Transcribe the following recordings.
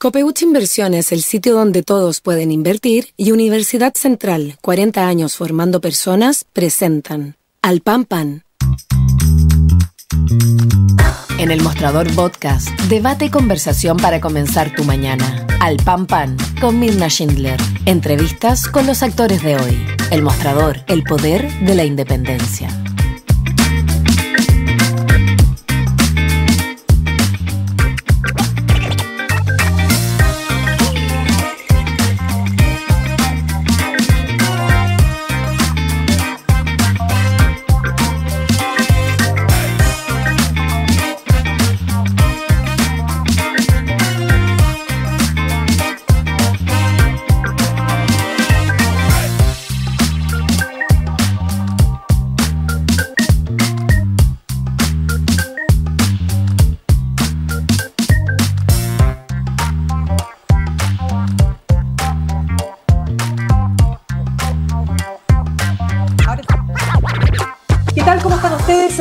Copeuch Inversiones, el sitio donde todos pueden invertir, y Universidad Central, 40 años formando personas, presentan Al Pan Pan. En el Mostrador Podcast, debate y conversación para comenzar tu mañana. Al Pan Pan, con Mirna Schindler. Entrevistas con los actores de hoy. El Mostrador, el poder de la independencia.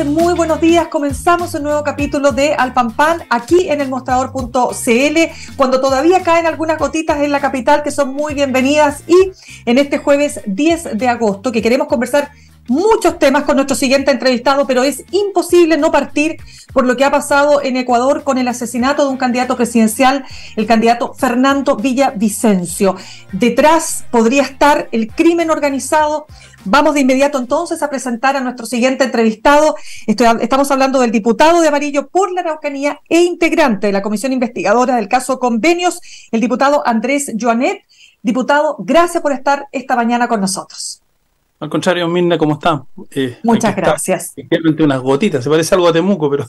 Muy buenos días, comenzamos un nuevo capítulo de Al Pan Pan aquí en el mostrador.cl, cuando todavía caen algunas gotitas en la capital que son muy bienvenidas, y en este jueves 10 de agosto que queremos conversar muchos temas con nuestro siguiente entrevistado, pero es imposible no partir por lo que ha pasado en Ecuador con el asesinato de un candidato presidencial, el candidato Fernando Villavicencio. Detrás podría estar el crimen organizado. Vamos de inmediato entonces a presentar a nuestro siguiente entrevistado. Estamos hablando del diputado de Amarillo por la Araucanía e integrante de la comisión investigadora del caso Convenios, el diputado Andrés Joanet. Diputado, gracias por estar esta mañana con nosotros. Al contrario, Mirna, ¿cómo está? Muchas gracias. Realmente unas gotitas, se parece algo a Temuco, pero...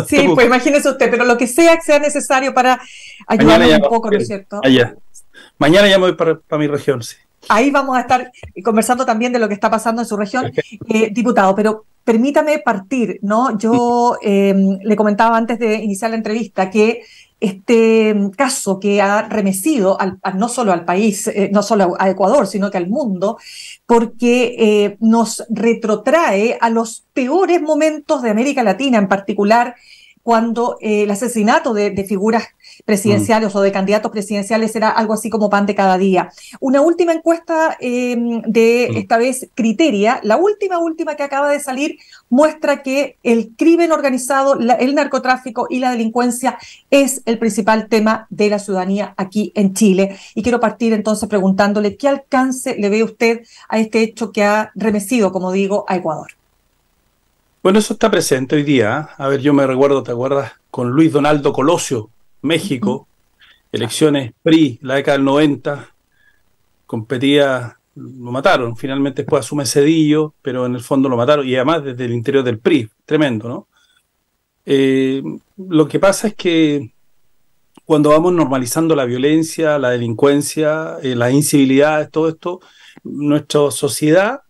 Sí, Temuco. Pues imagínese usted, pero lo que sea necesario para ayudarnos un poco, ¿no es cierto? Allá. Mañana ya me voy para mi región, sí. Ahí vamos a estar conversando también de lo que está pasando en su región, diputado, pero permítame partir, ¿no? Yo le comentaba antes de iniciar la entrevista que este caso que ha remecido no solo al país, no solo a Ecuador, sino que al mundo, porque nos retrotrae a los peores momentos de América Latina, en particular cuando el asesinato de figuras presidenciales o de candidatos presidenciales era algo así como pan de cada día. Una última encuesta de esta vez Criteria, la última que acaba de salir, muestra que el crimen organizado, el narcotráfico y la delincuencia es el principal tema de la ciudadanía aquí en Chile. Y quiero partir entonces preguntándole qué alcance le ve usted a este hecho que ha remecido, como digo, a Ecuador. Bueno, eso está presente hoy día. A ver, yo me recuerdo, ¿te acuerdas? Con Luis Donaldo Colosio, México, elecciones PRI, la década del 90, competía, lo mataron, finalmente después asume Cedillo, pero en el fondo lo mataron, y además desde el interior del PRI, tremendo, ¿no? Lo que pasa es que cuando vamos normalizando la violencia, la delincuencia, las incivilidades, todo esto, nuestra sociedad,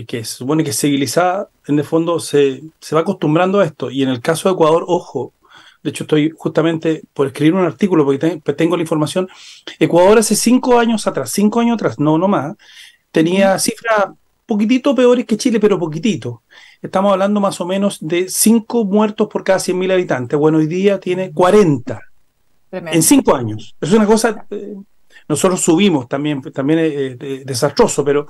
que se supone que es civilizada, en el fondo se va acostumbrando a esto. Y en el caso de Ecuador, ojo, de hecho estoy justamente por escribir un artículo porque tengo la información. Ecuador hace 5 años atrás, no más, tenía cifras poquitito peores que Chile, pero poquitito. Estamos hablando más o menos de 5 muertos por cada 100.000 habitantes. Bueno, hoy día tiene 40. Tremendo. En 5 años. Es una cosa... Nosotros subimos también es desastroso, pero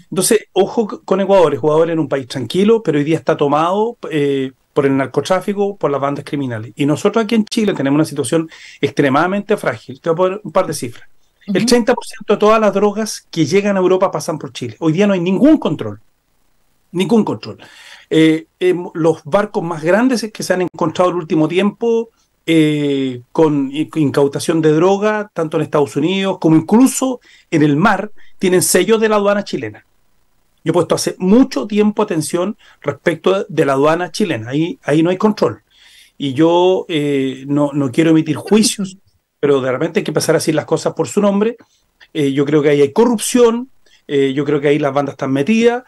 entonces, ojo con Ecuador. Ecuador era un país tranquilo, pero hoy día está tomado por el narcotráfico, por las bandas criminales. Y nosotros aquí en Chile tenemos una situación extremadamente frágil. Te voy a poner un par de cifras. El 30% de todas las drogas que llegan a Europa pasan por Chile. Hoy día no hay ningún control. Ningún control. Los barcos más grandes que se han encontrado en el último tiempo... con incautación de droga, tanto en Estados Unidos como incluso en el mar, tienen sellos de la aduana chilena. Yo he puesto hace mucho tiempo atención respecto de la aduana chilena, ahí no hay control. Y yo no quiero emitir juicios, pero de repente hay que empezar a decir las cosas por su nombre. Yo creo que ahí hay corrupción, yo creo que ahí las bandas están metidas.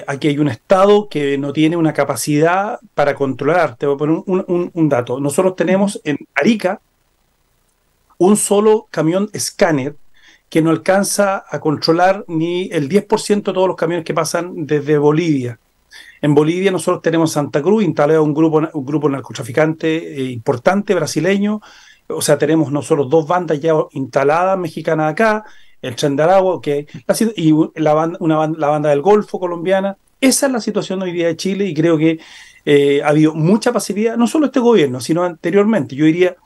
Aquí hay un Estado que no tiene una capacidad para controlar. Te voy a poner un dato. Nosotros tenemos en Arica un solo camión escáner que no alcanza a controlar ni el 10% de todos los camiones que pasan desde Bolivia. En Bolivia nosotros tenemos Santa Cruz, instalado un grupo narcotraficante importante, brasileño, o sea, tenemos nosotros 2 bandas ya instaladas mexicanas acá, el Tren de Aragua, y la banda del Golfo colombiana. Esa es la situación hoy día de Chile y creo que ha habido mucha pasividad, no solo este gobierno, sino anteriormente. Yo diría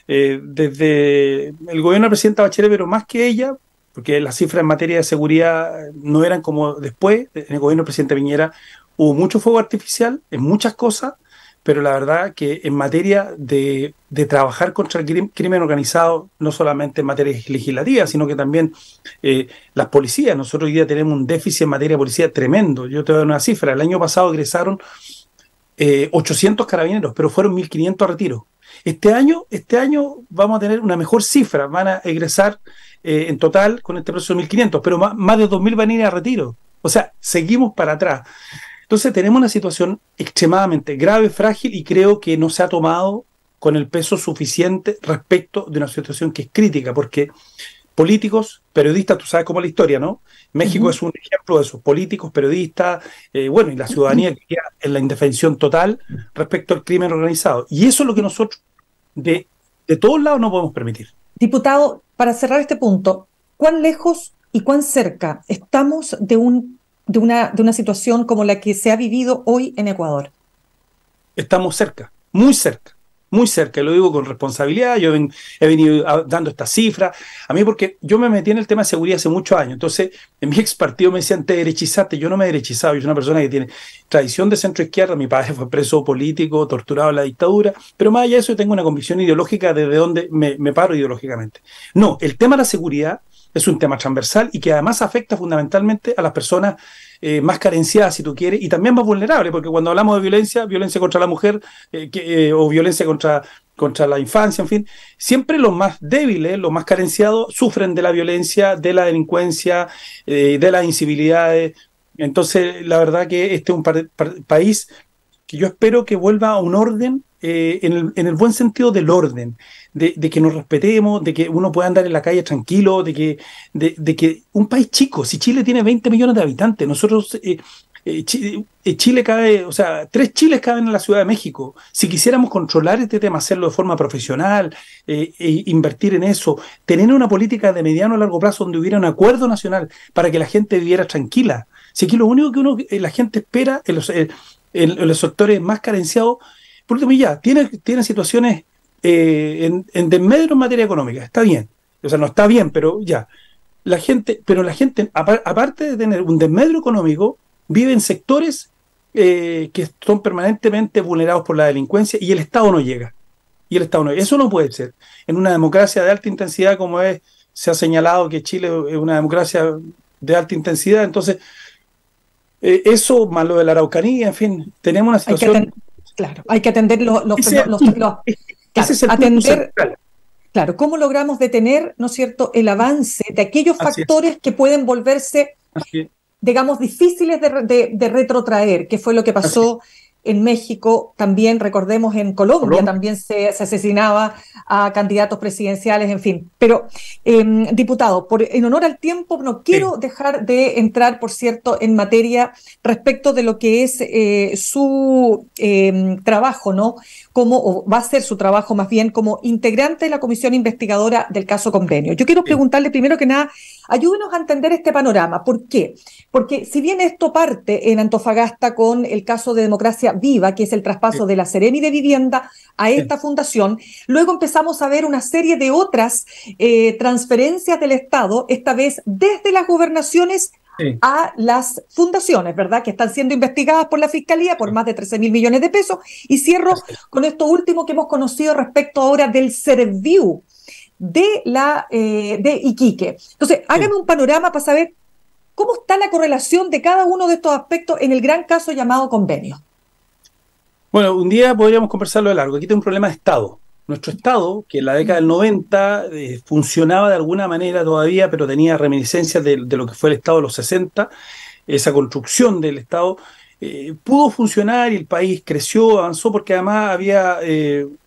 desde el gobierno del presidente Bachelet, pero más que ella, porque las cifras en materia de seguridad no eran como después. En el gobierno del presidente Piñera hubo mucho fuego artificial en muchas cosas, pero la verdad que en materia de trabajar contra el crimen organizado, no solamente en materia legislativa, sino que también las policías. Nosotros hoy día tenemos un déficit en materia de policía tremendo. Yo te voy a dar una cifra. El año pasado egresaron 800 carabineros, pero fueron 1.500 a retiro. Este año vamos a tener una mejor cifra. Van a egresar en total con este proceso 1.500, pero más de 2.000 van a ir a retiro. O sea, seguimos para atrás. Entonces tenemos una situación extremadamente grave, frágil, y creo que no se ha tomado con el peso suficiente respecto de una situación que es crítica, porque políticos, periodistas, tú sabes cómo es la historia, ¿no? México es un ejemplo de eso, políticos, periodistas, y la ciudadanía que queda en la indefensión total respecto al crimen organizado. Y eso es lo que nosotros, de todos lados, no podemos permitir. Diputado, para cerrar este punto, ¿cuán lejos y cuán cerca estamos de una situación como la que se ha vivido hoy en Ecuador? Estamos cerca, muy cerca. Muy cerca, y lo digo con responsabilidad. Yo he venido dando estas cifras. A mí, porque yo me metí en el tema de seguridad hace muchos años. Entonces, en mi ex partido me decían, te derechizaste. Yo no me he derechizado. Yo soy una persona que tiene tradición de centro izquierda. Mi padre fue preso político, torturado en la dictadura. Pero más allá de eso, yo tengo una convicción ideológica desde donde me paro ideológicamente. No, el tema de la seguridad es un tema transversal y que además afecta fundamentalmente a las personas más carenciadas, si tú quieres, y también más vulnerables, porque cuando hablamos de violencia contra la mujer o violencia contra la infancia, en fin, siempre los más débiles, los más carenciados, sufren de la violencia, de la delincuencia, de las incivilidades. Entonces, la verdad que este es un país que yo espero que vuelva a un orden, en el buen sentido del orden, de que nos respetemos, de que uno pueda andar en la calle tranquilo, de que un país chico, si Chile tiene 20 millones de habitantes, nosotros, Chile cabe, o sea, 3 Chiles caben en la Ciudad de México. Si quisiéramos controlar este tema, hacerlo de forma profesional, invertir en eso, tener una política de mediano a largo plazo donde hubiera un acuerdo nacional para que la gente viviera tranquila. Si aquí lo único que la gente espera en los sectores más carenciados, por último ya, tiene situaciones en desmedro en materia económica, está bien. O sea, no está bien, pero ya. La gente, aparte de tener un desmedro económico, vive en sectores que son permanentemente vulnerados por la delincuencia y el Estado no llega. Eso no puede ser. En una democracia de alta intensidad como se ha señalado que Chile es una democracia de alta intensidad, entonces eso, más lo de la Araucanía, en fin, tenemos una situación... Hay que atender ese es el punto central. Claro, ¿cómo logramos detener, ¿no es cierto?, el avance de aquellos factores que pueden volverse, digamos, difíciles de retrotraer, que fue lo que pasó en México, también recordemos en Colombia también se asesinaba a candidatos presidenciales, en fin. Pero, diputado, en honor al tiempo, no quiero dejar de entrar, por cierto, en materia respecto de lo que es su trabajo, ¿no? O va a ser su trabajo más bien como integrante de la comisión investigadora del caso Convenio. Yo quiero preguntarle primero que nada, ayúdenos a entender este panorama. ¿Por qué? Porque si bien esto parte en Antofagasta con el caso de Democracia Viva, que es el traspaso de la Seremi de Vivienda a esta fundación, luego empezamos a ver una serie de otras transferencias del Estado, esta vez desde las gobernaciones a las fundaciones, ¿verdad?, que están siendo investigadas por la Fiscalía por más de 13.000 millones de pesos. Y cierro con esto último que hemos conocido respecto ahora del Serviu de Iquique. Entonces, hágame un panorama para saber cómo está la correlación de cada uno de estos aspectos en el gran caso llamado Convenio. Bueno, un día podríamos conversarlo de largo. Aquí tengo un problema de Estado. Nuestro Estado, que en la década del 90 funcionaba de alguna manera todavía, pero tenía reminiscencias de lo que fue el Estado de los 60, esa construcción del Estado, pudo funcionar y el país creció, avanzó, porque además había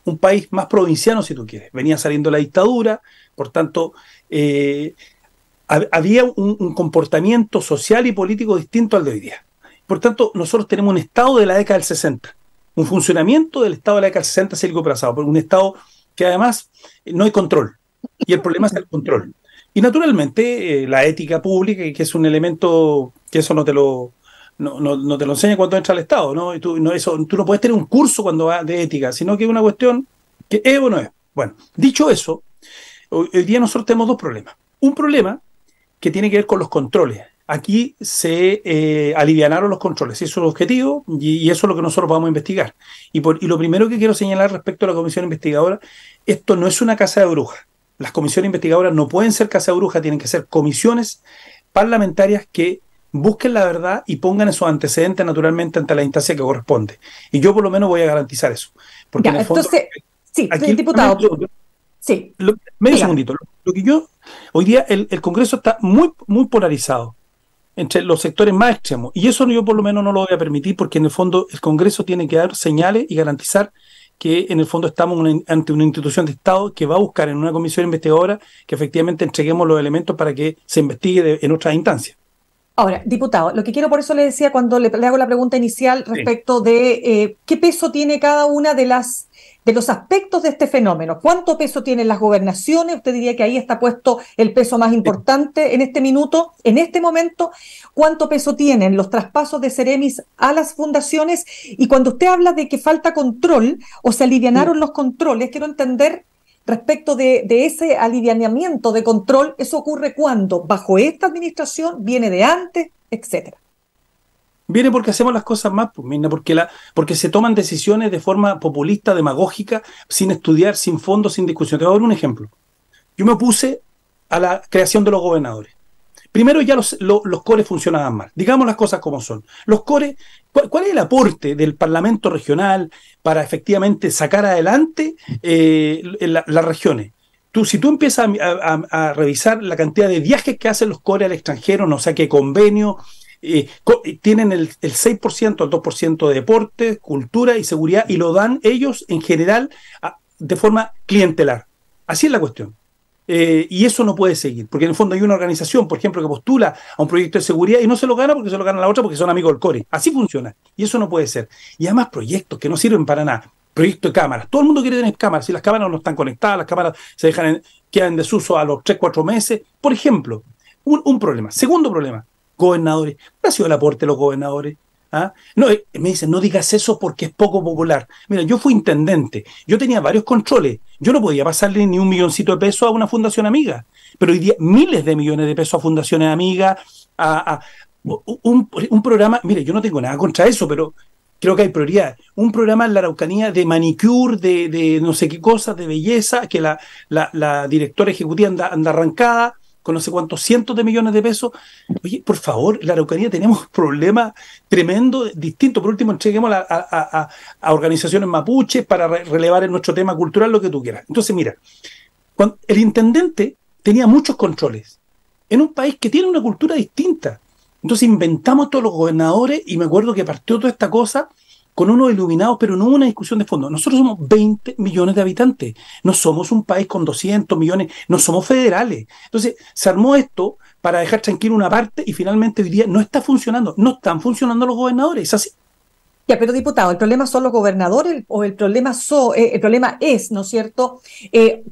un país más provinciano, si tú quieres. Venía saliendo la dictadura, por tanto, había un comportamiento social y político distinto al de hoy día. Por tanto, nosotros tenemos un Estado de la década del 60. Un funcionamiento del Estado de la década del 60 se ha pasado por un Estado que además no hay control. Y el problema es el control. Y naturalmente la ética pública, que es un elemento que eso no te lo enseña cuando entras al Estado, ¿no? Y tú no puedes tener un curso cuando vas de ética, sino que es una cuestión que es o no es. Bueno, dicho eso, hoy día nosotros tenemos dos problemas. Un problema que tiene que ver con los controles. Aquí se alivianaron los controles, eso es el objetivo y eso es lo que nosotros vamos a investigar. Y lo primero que quiero señalar respecto a la comisión investigadora, esto no es una casa de brujas. Las comisiones investigadoras no pueden ser casa de brujas, tienen que ser comisiones parlamentarias que busquen la verdad y pongan esos antecedentes naturalmente ante la instancia que corresponde. Y yo por lo menos voy a garantizar eso. Porque ya, en el fondo, entonces, sí, aquí diputado. Sí. Medio segundito. Hoy día el Congreso está muy, muy polarizado entre los sectores más extremos. Y eso yo por lo menos no lo voy a permitir porque en el fondo el Congreso tiene que dar señales y garantizar que en el fondo estamos ante una institución de Estado que va a buscar en una comisión investigadora que efectivamente entreguemos los elementos para que se investigue en otras instancias. Ahora, diputado, lo que quiero, por eso le decía cuando le hago la pregunta inicial respecto de qué peso tiene cada una de los aspectos de este fenómeno. ¿Cuánto peso tienen las gobernaciones? Usted diría que ahí está puesto el peso más importante en este minuto, en este momento. ¿Cuánto peso tienen los traspasos de Ceremis a las fundaciones? Y cuando usted habla de que falta control o se alivianaron los controles, quiero entender respecto de ese alivianamiento de control, ¿eso ocurre cuándo? ¿Bajo esta administración? ¿Viene de antes? Etcétera. Viene porque hacemos las cosas más, pues, Mirna, porque se toman decisiones de forma populista, demagógica, sin estudiar, sin fondo, sin discusión. Te voy a dar un ejemplo. Yo me opuse a la creación de los gobernadores. Primero ya los CORES funcionaban mal. Digamos las cosas como son. Los CORES, ¿cuál es el aporte del Parlamento regional para efectivamente sacar adelante las regiones? Si tú empiezas a revisar la cantidad de viajes que hacen los CORES al extranjero, no sé qué convenio, tienen el 6%, el 2% de deporte, cultura y seguridad, y lo dan ellos en general de forma clientelar. Así es la cuestión. Y eso no puede seguir, porque en el fondo hay una organización, por ejemplo, que postula a un proyecto de seguridad y no se lo gana porque se lo gana la otra porque son amigos del CORE. Así funciona. Y eso no puede ser. Y además proyectos que no sirven para nada. Proyectos de cámaras. Todo el mundo quiere tener cámaras. Si las cámaras no están conectadas, las cámaras quedan en desuso a los 3, 4 meses. Por ejemplo, un problema. Segundo problema, gobernadores. ¿Cuál ha sido el aporte de los gobernadores? ¿Ah? No, me dicen, no digas eso porque es poco popular. Mira, yo fui intendente, yo tenía varios controles, yo no podía pasarle ni $1 milloncito de pesos a una fundación amiga, pero hoy día miles de millones de pesos a fundaciones amigas, un programa, mire, yo no tengo nada contra eso, pero creo que hay prioridad. Un programa en la Araucanía de manicure, de no sé qué cosas, de belleza, que la directora ejecutiva anda arrancada, con no sé cuántos cientos de millones de pesos. Oye, por favor, la Araucanía tenemos problemas tremendos, distintos. Por último, entreguemos a organizaciones mapuches para relevar en nuestro tema cultural lo que tú quieras. Entonces, mira, el intendente tenía muchos controles en un país que tiene una cultura distinta. Entonces inventamos todos los gobernadores y me acuerdo que partió toda esta cosa con unos iluminados, pero no hubo una discusión de fondo. Nosotros somos 20 millones de habitantes, no somos un país con 200 millones, no somos federales. Entonces se armó esto para dejar tranquilo una parte y finalmente hoy día no está funcionando, no están funcionando los gobernadores, es así. Ya, pero diputado, ¿el problema son los gobernadores o el problema es, ¿no es cierto?,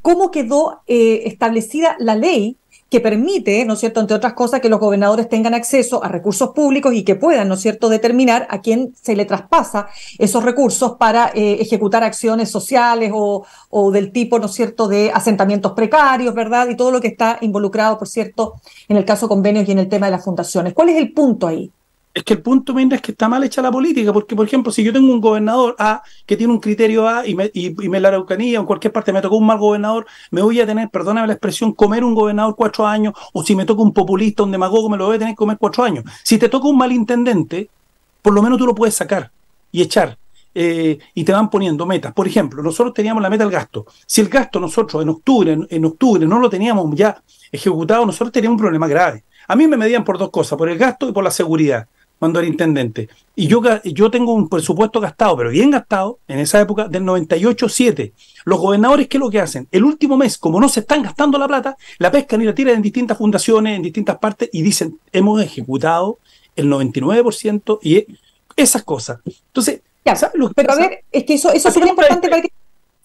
cómo quedó establecida la ley que permite, ¿no es cierto?, entre otras cosas, que los gobernadores tengan acceso a recursos públicos y que puedan, ¿no es cierto?, determinar a quién se le traspasa esos recursos para ejecutar acciones sociales o del tipo, ¿no es cierto?, de asentamientos precarios, ¿verdad?, y todo lo que está involucrado, por cierto, en el caso convenios y en el tema de las fundaciones. ¿Cuál es el punto ahí? Es que el punto, Mirna, es que está mal hecha la política, porque, por ejemplo, si yo tengo un gobernador A que tiene un criterio A y me la Araucanía o en cualquier parte me tocó un mal gobernador, me voy a tener, perdóname la expresión, comer un gobernador 4 años, o si me toca un populista, un demagogo, me lo voy a tener que comer 4 años. Si te toca un mal intendente, por lo menos tú lo puedes sacar y echar. Y te van poniendo metas. Por ejemplo, nosotros teníamos la meta del gasto. Si el gasto nosotros en octubre no lo teníamos ya ejecutado, nosotros teníamos un problema grave. A mí me medían por 2 cosas, por el gasto y por la seguridad, cuando era intendente. Y yo tengo un presupuesto gastado, pero bien gastado, en esa época, del 98-7. Los gobernadores, ¿qué es lo que hacen? El último mes, como no se están gastando la plata, la pescan y la tiran en distintas fundaciones, en distintas partes, y dicen, hemos ejecutado el 99% y esas cosas. Entonces, ya, ¿sabes lo que pero pasa? a ver, es que eso es súper importante para que...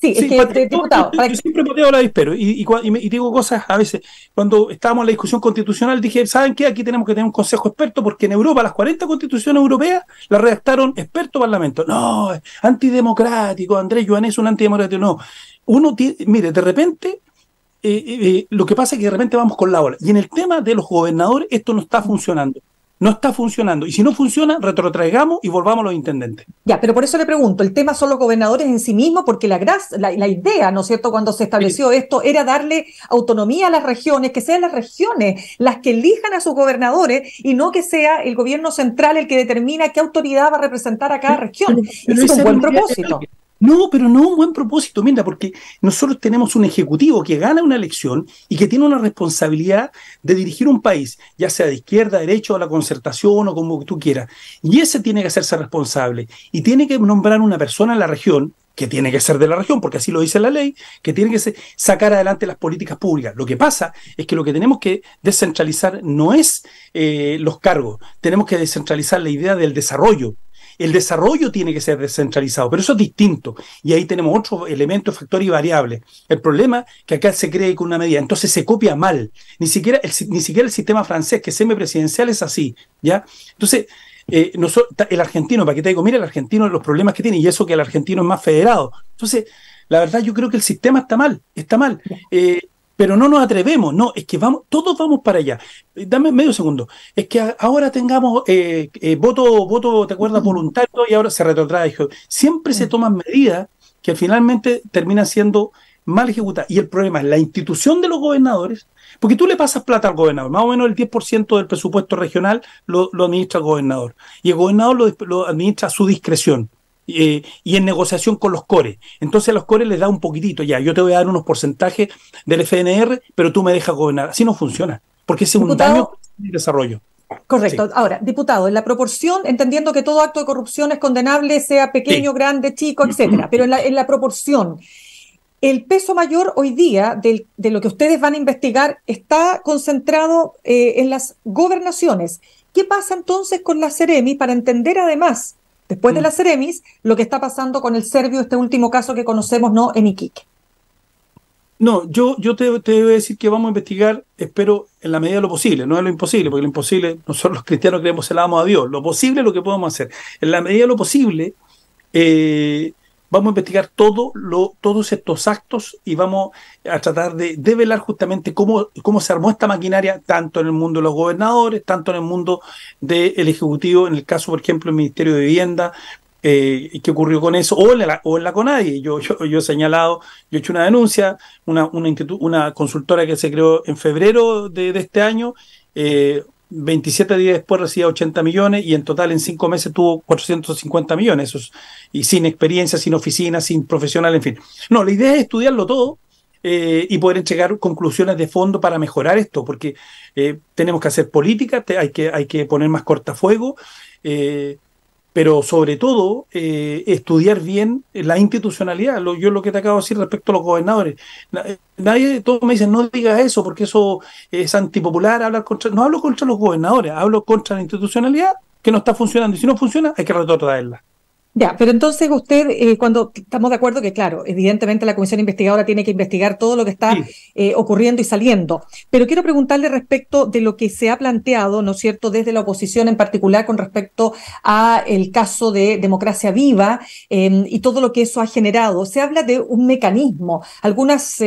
Sí, Sí, es que, diputado, yo siempre pateo la dispero y digo cosas a veces. Cuando estábamos en la discusión constitucional dije, ¿saben qué? Aquí tenemos que tener un consejo experto porque en Europa las 40 constituciones europeas las redactaron expertos parlamento. No, antidemocrático, Andrés Joan es un antidemocrático. No, mire, de repente, lo que pasa es que de repente vamos con la ola. Y en el tema de los gobernadores esto no está funcionando. No está funcionando. Y si no funciona, retrotraigamos y volvamos a los intendentes. ya, pero por eso le pregunto, el tema son los gobernadores en sí mismos, porque la idea, ¿no es cierto?, cuando se estableció esto, era darle autonomía a las regiones, que sean las regiones las que elijan a sus gobernadores y no que sea el gobierno central el que determina qué autoridad va a representar a cada región. Pero Ese es un buen idea propósito. No, pero no un buen propósito, mira, porque nosotros tenemos un ejecutivo que gana una elección y que tiene una responsabilidad de dirigir un país, ya sea de izquierda, derecha o la concertación o como tú quieras. Y ese tiene que hacerse responsable y tiene que nombrar una persona en la región que tiene que ser de la región, porque así lo dice la ley, que tiene que sacar adelante las políticas públicas. Lo que pasa es que lo que tenemos que descentralizar no es los cargos, tenemos que descentralizar la idea del desarrollo. El desarrollo tiene que ser descentralizado, pero eso es distinto. Y ahí tenemos otro elemento, factor y variable. El problema es que acá se cree con una medida, entonces se copia mal. Ni siquiera el sistema francés, que es semipresidencial, es así, ¿ya? Entonces, el argentino, para que te digo, mira el argentino, los problemas que tiene, y eso que el argentino es más federado. Entonces, la verdad yo creo que el sistema está mal, pero no nos atrevemos, no, es que todos vamos para allá. Dame medio segundo. Es que ahora tengamos voto, ¿te acuerdas? Voluntario, y ahora se retrotrae. Siempre se toman medidas que finalmente terminan siendo mal ejecutadas. Y el problema es la institución de los gobernadores, porque tú le pasas plata al gobernador, más o menos el 10% del presupuesto regional lo administra el gobernador. Y el gobernador lo administra a su discreción. Y en negociación con los cores. Entonces a los cores les da un poquitito, ya, yo te voy a dar unos porcentajes del FNR, pero tú me dejas gobernar. Así no funciona, porque ese es un daño de desarrollo. Correcto. Sí. Ahora, diputado, en la proporción, entendiendo que todo acto de corrupción es condenable, sea pequeño, sí, grande, chico, etcétera, pero en la proporción, el peso mayor hoy día de lo que ustedes van a investigar está concentrado en las gobernaciones. ¿Qué pasa entonces con la Ceremi para entender además, después de la Ceremis, lo que está pasando con el Servio, este último caso que conocemos, ¿no?, en Iquique? No, yo te voy a decir que vamos a investigar, espero, en la medida de lo posible, no es lo imposible, porque lo imposible, nosotros los cristianos creemos se la damos a Dios, lo posible es lo que podemos hacer. En la medida de lo posible, vamos a investigar todos estos actos y vamos a tratar de develar justamente cómo se armó esta maquinaria, tanto en el mundo de los gobernadores, tanto en el mundo del Ejecutivo, en el caso, por ejemplo, del Ministerio de Vivienda, qué ocurrió con eso, o en la CONADIE. Yo he señalado, yo he hecho una denuncia, una consultora que se creó en febrero de este año, 27 días después recibía 80 millones y en total en 5 meses tuvo 450 millones. Eso y sin experiencia, sin oficina, sin profesional, en fin. No, la idea es estudiarlo todo y poder entregar conclusiones de fondo para mejorar esto, porque tenemos que hacer política, hay que poner más cortafuego, pero sobre todo estudiar bien la institucionalidad. Yo lo que te acabo de decir respecto a los gobernadores. Todos me dicen, no digas eso porque eso es antipopular, no hablo contra los gobernadores, hablo contra la institucionalidad que no está funcionando. Y si no funciona, hay que retrotraerla. Ya, pero entonces usted, cuando estamos de acuerdo que, claro, evidentemente la comisión investigadora tiene que investigar todo lo que está ocurriendo y saliendo, pero quiero preguntarle respecto de lo que se ha planteado, ¿no es cierto?, desde la oposición en particular con respecto a el caso de Democracia Viva y todo lo que eso ha generado. Se habla de un mecanismo. Algunos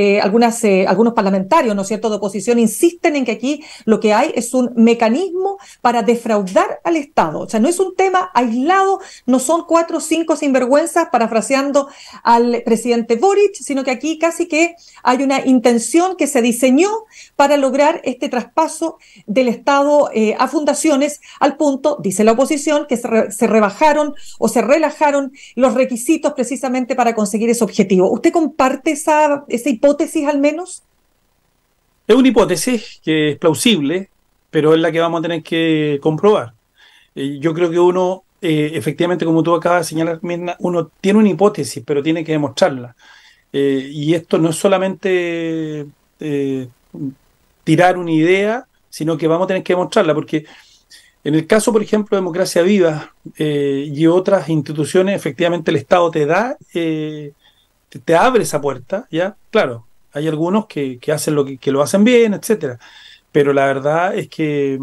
parlamentarios, ¿no es cierto?, de oposición insisten en que aquí lo que hay es un mecanismo para defraudar al Estado. O sea, no es un tema aislado, no son 4 o 5 sinvergüenzas parafraseando al presidente Boric, sino que aquí casi que hay una intención que se diseñó para lograr este traspaso del Estado a fundaciones al punto, dice la oposición, que se rebajaron o se relajaron los requisitos precisamente para conseguir ese objetivo. ¿Usted comparte esa hipótesis al menos? Es una hipótesis que es plausible, pero es la que vamos a tener que comprobar. Yo creo que uno efectivamente, como tú acabas de señalar, Mirna, uno tiene una hipótesis, pero tiene que demostrarla. Y esto no es solamente tirar una idea, sino que vamos a tener que demostrarla, porque en el caso, por ejemplo, de Democracia Viva y otras instituciones, efectivamente el Estado te da te abre esa puerta, ¿ya? Claro, hay algunos que hacen que lo hacen bien, etcétera. Pero la verdad es que,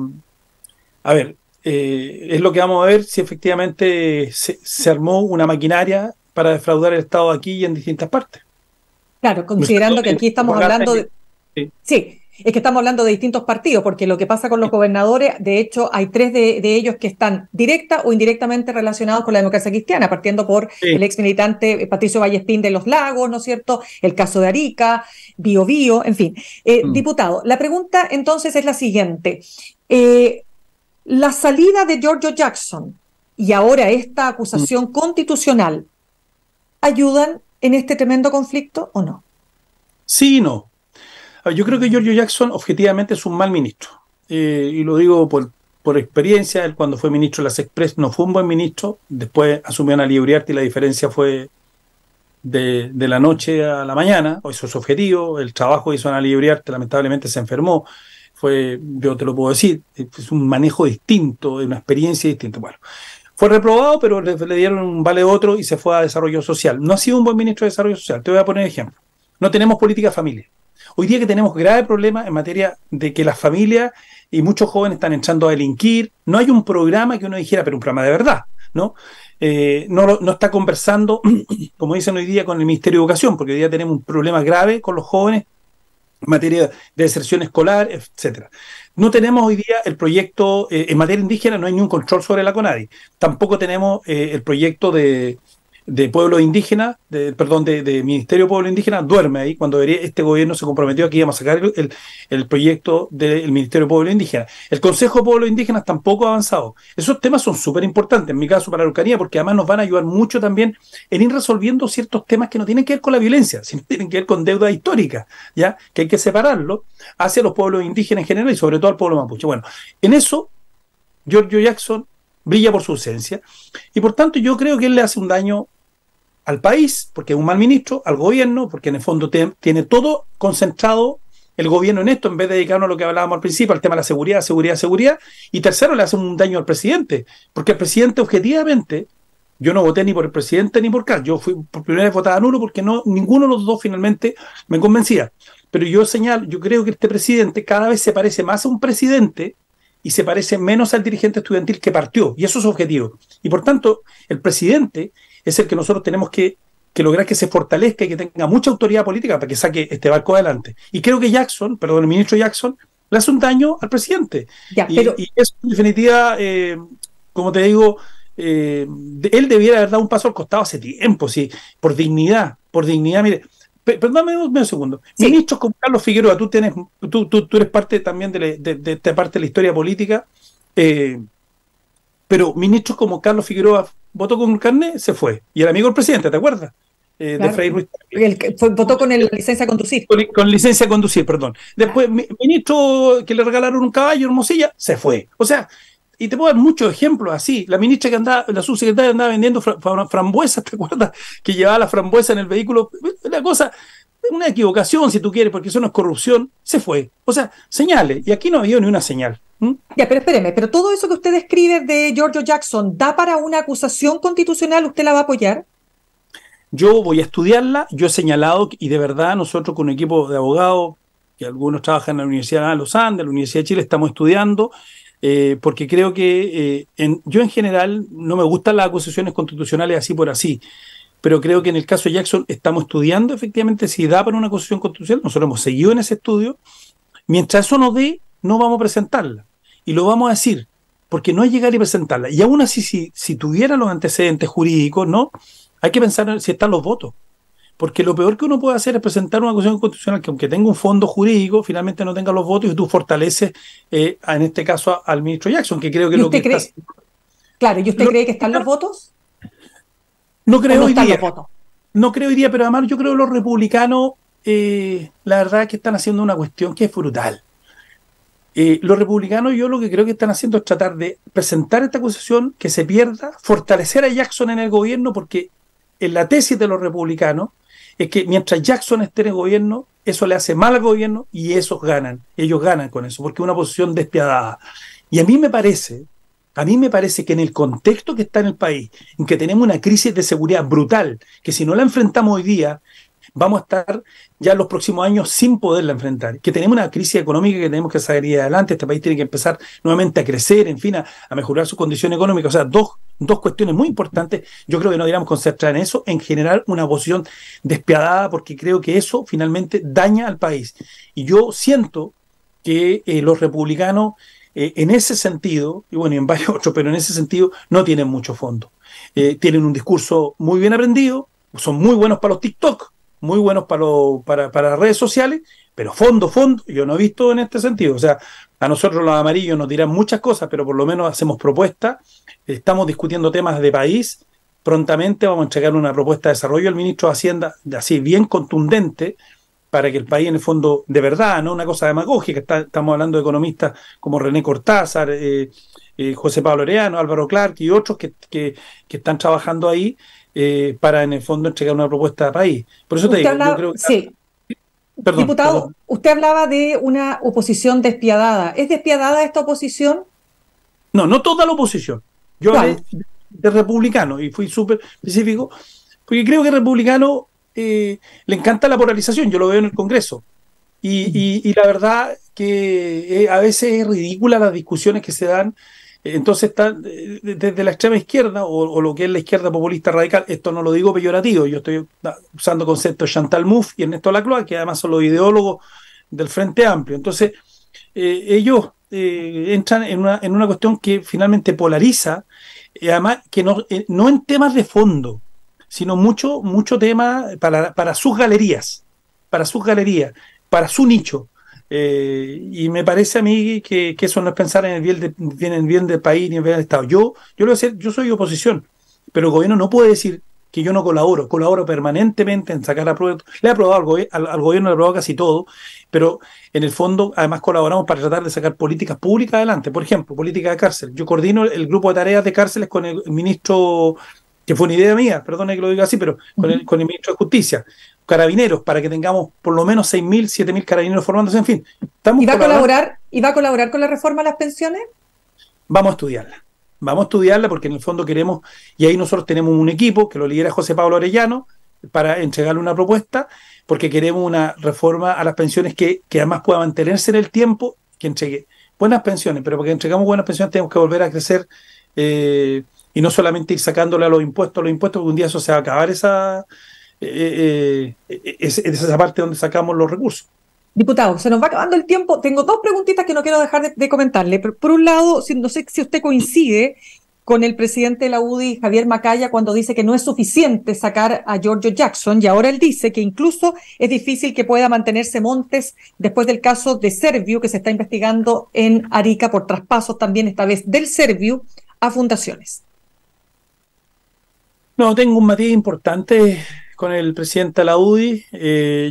a ver, es lo que vamos a ver si efectivamente se armó una maquinaria para defraudar el Estado aquí y en distintas partes. Claro, considerando que aquí estamos hablando de... Sí. Sí, es que estamos hablando de distintos partidos, porque lo que pasa con los gobernadores, de hecho, hay tres de ellos que están directa o indirectamente relacionados con la democracia cristiana, partiendo por el ex militante Patricio Vallespín de Los Lagos, ¿no es cierto? El caso de Arica, Bío Bío, en fin. Diputado, la pregunta entonces es la siguiente. La salida de Giorgio Jackson y ahora esta acusación constitucional, ¿ayudan en este tremendo conflicto o no? Sí y no. Yo creo que Giorgio Jackson objetivamente es un mal ministro. Y lo digo por experiencia. Él cuando fue ministro de las Express no fue un buen ministro. Después asumió Ana Libriarte y la diferencia fue de la noche a la mañana. O eso es su objetivo. El trabajo que hizo Ana Libriarte lamentablemente se enfermó. Yo te lo puedo decir, es un manejo distinto, una experiencia distinta. Bueno, fue reprobado, pero le dieron un vale otro y se fue a desarrollo social. No ha sido un buen ministro de desarrollo social. Te voy a poner ejemplo. No tenemos política familiar. Hoy día que tenemos graves problemas en materia de que las familias y muchos jóvenes están entrando a delinquir, no hay un programa que uno dijera, pero un programa de verdad, ¿no? No está conversando, como dicen hoy día, con el Ministerio de Educación, porque hoy día tenemos un problema grave con los jóvenes en materia de deserción escolar, etcétera. No tenemos hoy día el proyecto, en materia indígena no hay ni un control sobre la CONADI. Tampoco tenemos el proyecto de pueblos indígenas, de Ministerio de Pueblos Indígenas, duerme ahí, cuando este gobierno se comprometió aquí a sacar el proyecto del Ministerio de Pueblos Indígenas. El Consejo de Pueblos Indígenas tampoco ha avanzado. Esos temas son súper importantes, en mi caso para la Araucanía, porque además nos van a ayudar mucho también en ir resolviendo ciertos temas que no tienen que ver con la violencia, sino tienen que ver con deuda histórica, ¿ya? Que hay que separarlo hacia los pueblos indígenas en general y sobre todo al pueblo mapuche. Bueno, en eso Giorgio Jackson brilla por su ausencia y por tanto yo creo que él le hace un daño al país, porque es un mal ministro, al gobierno, porque en el fondo tiene todo concentrado el gobierno en esto, en vez de dedicarnos a lo que hablábamos al principio, al tema de la seguridad, y tercero, le hace un daño al presidente, porque el presidente objetivamente, yo no voté ni por el presidente ni por Carl, yo fui por primera vez votada nulo porque ninguno de los dos finalmente me convencía, pero yo creo que este presidente cada vez se parece más a un presidente y se parece menos al dirigente estudiantil que partió, y eso es objetivo, y por tanto, el presidente es el que nosotros tenemos que lograr que se fortalezca y que tenga mucha autoridad política para que saque este barco adelante. Y creo que el ministro Jackson, le hace un daño al presidente. Ya, pero... y eso, en definitiva, como te digo, él debiera haber dado un paso al costado hace tiempo, sí, por dignidad, mire. Perdóname un segundo. Sí. Ministros como Carlos Figueroa, tú eres parte también de esta parte de la historia política, pero ministros como Carlos Figueroa votó con un carnet, se fue. Y el amigo del presidente, ¿te acuerdas? Claro. De Frei Ruiz. Votó con la licencia a conducir. Con licencia a conducir, perdón. Después, ministro que le regalaron un caballo, Hermosilla, se fue. O sea, y te puedo dar muchos ejemplos así. La ministra la subsecretaria andaba vendiendo frambuesas, ¿te acuerdas? Que llevaba la frambuesa en el vehículo. La cosa, una equivocación, si tú quieres, porque eso no es corrupción, se fue. O sea, señales. Y aquí no ha habido ni una señal. Ya, pero espéreme, pero todo eso que usted describe de Giorgio Jackson, ¿da para una acusación constitucional? ¿Usted la va a apoyar? Yo voy a estudiarla, yo he señalado, y de verdad nosotros con un equipo de abogados, que algunos trabajan en la Universidad de los Andes, en la Universidad de Chile, estamos estudiando, porque creo que yo en general no me gustan las acusaciones constitucionales así por así, pero creo que en el caso de Jackson estamos estudiando efectivamente si da para una acusación constitucional. Nosotros hemos seguido en ese estudio. Mientras eso nos dé, no vamos a presentarla. Y lo vamos a decir, porque no es llegar y presentarla. Y aún así, si tuviera los antecedentes jurídicos, ¿no? Hay que pensar si están los votos. Porque lo peor que uno puede hacer es presentar una acusación constitucional que, aunque tenga un fondo jurídico, finalmente no tenga los votos y tú fortaleces, en este caso, al ministro Jackson, que creo que lo que está... Claro, ¿y usted cree que están los votos? No creo hoy día. No creo hoy día, pero además yo creo que los republicanos, la verdad es que están haciendo una cuestión que es brutal. Los republicanos, yo lo que creo que están haciendo es tratar de presentar esta acusación, que se pierda, fortalecer a Jackson en el gobierno, porque en la tesis de los republicanos es que mientras Jackson esté en el gobierno, eso le hace mal al gobierno y ellos ganan con eso, porque es una posición despiadada. Y a mí me parece A mí me parece que en el contexto que está en el país, en que tenemos una crisis de seguridad brutal, que si no la enfrentamos hoy día, vamos a estar ya en los próximos años sin poderla enfrentar, que tenemos una crisis económica que tenemos que salir adelante, este país tiene que empezar nuevamente a crecer, en fin, a mejorar su condición económica, o sea, dos cuestiones muy importantes. Yo creo que no deberíamos concentrar en eso, en generar una oposición despiadada, porque creo que eso finalmente daña al país. Y yo siento que los republicanos, en ese sentido, y bueno, y en varios otros, pero en ese sentido, no tienen mucho fondo. Tienen un discurso muy bien aprendido, son muy buenos para los TikTok, muy buenos para las redes sociales, pero fondo, yo no he visto en este sentido. O sea, a nosotros los amarillos nos dirán muchas cosas, pero por lo menos hacemos propuestas, estamos discutiendo temas de país, prontamente vamos a entregar una propuesta de desarrollo al ministro de Hacienda, así bien contundente, para que el país en el fondo, de verdad, no una cosa demagógica, estamos hablando de economistas como René Cortázar, José Pablo Arellano, Álvaro Clark y otros que están trabajando ahí para en el fondo entregar una propuesta de país. Por eso te digo, yo creo que... Sí. Perdón, Diputado, perdón. usted hablaba de una oposición despiadada. ¿Es despiadada esta oposición? No toda la oposición. Yo hablé de republicanos y fui súper específico, porque creo que republicano le encanta la polarización, yo lo veo en el Congreso. Y la verdad que a veces es ridícula las discusiones que se dan. Entonces están desde la extrema izquierda o lo que es la izquierda populista radical. Esto no lo digo peyorativo, yo estoy usando conceptos de Chantal Mouffe y Ernesto Lacroix, que además son los ideólogos del Frente Amplio. Entonces ellos entran en una cuestión que finalmente polariza, además que no en temas de fondo, sino mucho tema para sus galerías, para su nicho. Y me parece a mí que eso no es pensar en el bien del país ni en el bien del Estado. Yo lo voy a hacer, yo soy oposición, pero el gobierno no puede decir que yo no colaboro permanentemente en sacar apruebo. Le he aprobado al gobierno, le he aprobado casi todo, pero en el fondo además colaboramos para tratar de sacar políticas públicas adelante. Por ejemplo, política de cárcel. Yo coordino el grupo de tareas de cárceles con el ministro, que fue una idea mía, perdone que lo diga así, pero con el ministro de Justicia, carabineros, para que tengamos por lo menos 6.000, 7.000 carabineros formándose, en fin. ¿Y va a colaborar con la reforma a las pensiones? Vamos a estudiarla porque en el fondo queremos, y ahí nosotros tenemos un equipo que lo lidera José Pablo Arellano, para entregarle una propuesta, porque queremos una reforma a las pensiones que además pueda mantenerse en el tiempo, que entregue buenas pensiones, pero para que entregamos buenas pensiones tenemos que volver a crecer, y no solamente ir sacándole a los impuestos, porque un día eso se va a acabar esa parte donde sacamos los recursos. Diputado, se nos va acabando el tiempo. Tengo dos preguntitas que no quiero dejar de comentarle. Por un lado, no sé si usted coincide con el presidente de la UDI, Javier Macaya, cuando dice que no es suficiente sacar a Giorgio Jackson, y ahora él dice que incluso es difícil que pueda mantenerse Montes después del caso de Serviu, que se está investigando en Arica por traspasos también, esta vez del Serviu a fundaciones. No, tengo un matiz importante con el presidente de la UDI.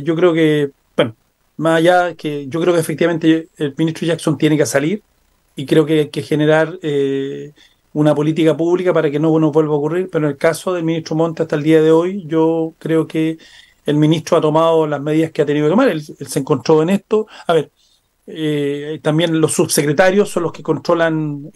Yo creo que, bueno, más allá que yo creo que efectivamente el ministro Jackson tiene que salir, y creo que hay que generar una política pública para que no vuelva a ocurrir, pero en el caso del ministro Montes hasta el día de hoy, yo creo que el ministro ha tomado las medidas que ha tenido que tomar. Él se encontró en esto. A ver, también los subsecretarios son los que controlan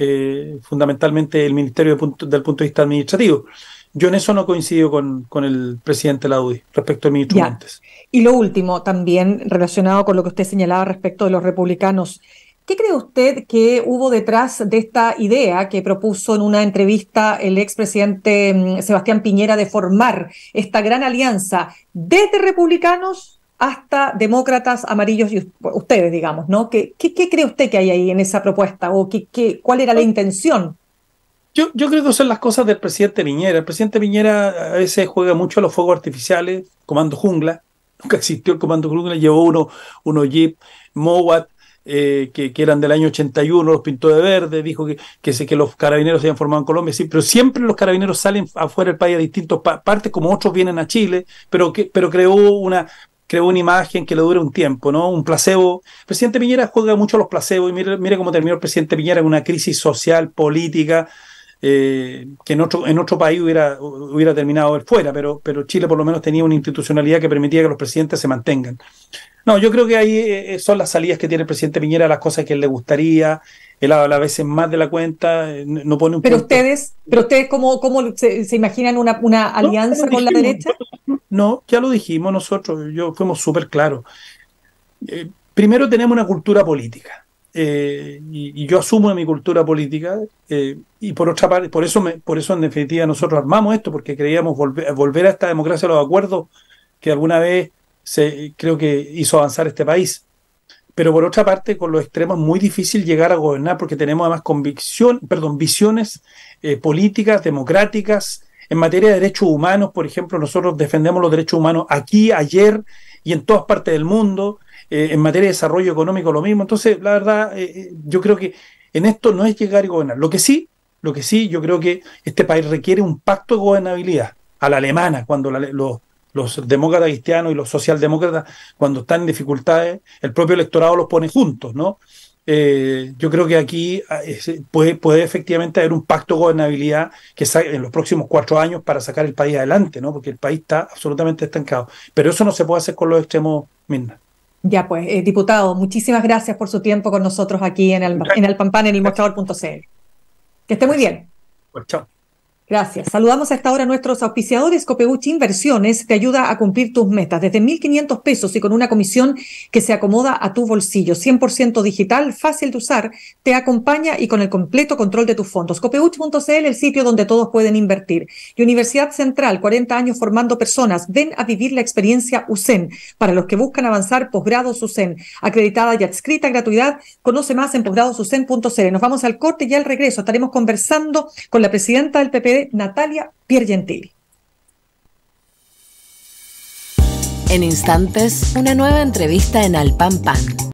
fundamentalmente el ministerio del punto de vista administrativo. Yo en eso no coincido con el presidente de la UDI respecto al ministro Montes. Y lo último, también relacionado con lo que usted señalaba respecto de los republicanos, ¿qué cree usted que hubo detrás de esta idea que propuso en una entrevista el expresidente Sebastián Piñera de formar esta gran alianza desde republicanos hasta demócratas, amarillos y ustedes, digamos, ¿no? ¿Qué cree usted que hay ahí en esa propuesta? ¿O cuál era la intención? Yo creo que son las cosas del presidente Piñera. El presidente Piñera a veces juega mucho a los fuegos artificiales, comando jungla. Nunca existió el comando jungla, llevó unos Jeep Mowat que eran del año 81, los pintó de verde, dijo que los carabineros se habían formado en Colombia, sí, pero siempre los carabineros salen afuera del país a distintas partes, como otros vienen a Chile, pero creó una imagen que le dura un tiempo, ¿no? Un placebo. El presidente Piñera juega mucho a los placebos, y mire cómo terminó el presidente Piñera con una crisis social, política, que en otro país hubiera terminado fuera, pero Chile por lo menos tenía una institucionalidad que permitía que los presidentes se mantengan. No, yo creo que ahí son las salidas que tiene el presidente Piñera, las cosas que él le gustaría. Él habla a veces más de la cuenta, no pone un Pero punto. ustedes ¿cómo se imaginan una alianza con la derecha? No, ya lo dijimos nosotros, fuimos súper claros. Primero tenemos una cultura política, y yo asumo mi cultura política, y por otra parte, por eso en definitiva nosotros armamos esto, porque creíamos volver a esta democracia de los acuerdos que alguna vez creo que hizo avanzar este país. Pero por otra parte, con los extremos es muy difícil llegar a gobernar porque tenemos además visiones políticas, democráticas. En materia de derechos humanos, por ejemplo, nosotros defendemos los derechos humanos aquí, ayer y en todas partes del mundo. En materia de desarrollo económico lo mismo. Entonces, la verdad, yo creo que en esto no es llegar y gobernar. Lo que sí, yo creo que este país requiere un pacto de gobernabilidad a la alemana, cuando los demócratas cristianos y los socialdemócratas, cuando están en dificultades, el propio electorado los pone juntos, ¿no? Yo creo que aquí puede efectivamente haber un pacto de gobernabilidad en los próximos 4 años para sacar el país adelante, ¿no? Porque el país está absolutamente estancado. Pero eso no se puede hacer con los extremos, Mirna. Ya pues, diputado, muchísimas gracias por su tiempo con nosotros aquí en el Pampan, en elmostrador.cl. Que esté muy bien. Pues chao. Gracias. Saludamos a esta hora a nuestros auspiciadores. Copeuch Inversiones te ayuda a cumplir tus metas desde 1.500 pesos y con una comisión que se acomoda a tu bolsillo. 100% digital, fácil de usar, te acompaña y con el completo control de tus fondos. Copeuch.cl, el sitio donde todos pueden invertir. Y Universidad Central, 40 años formando personas. Ven a vivir la experiencia USEN. Para los que buscan avanzar, posgrados USEN. Acreditada y adscrita a gratuidad. Conoce más en posgradosusen.cl. Nos vamos al corte y al regreso estaremos conversando con la presidenta del PPD, Natalia Piergentili. En instantes, una nueva entrevista en Al Pan Pan.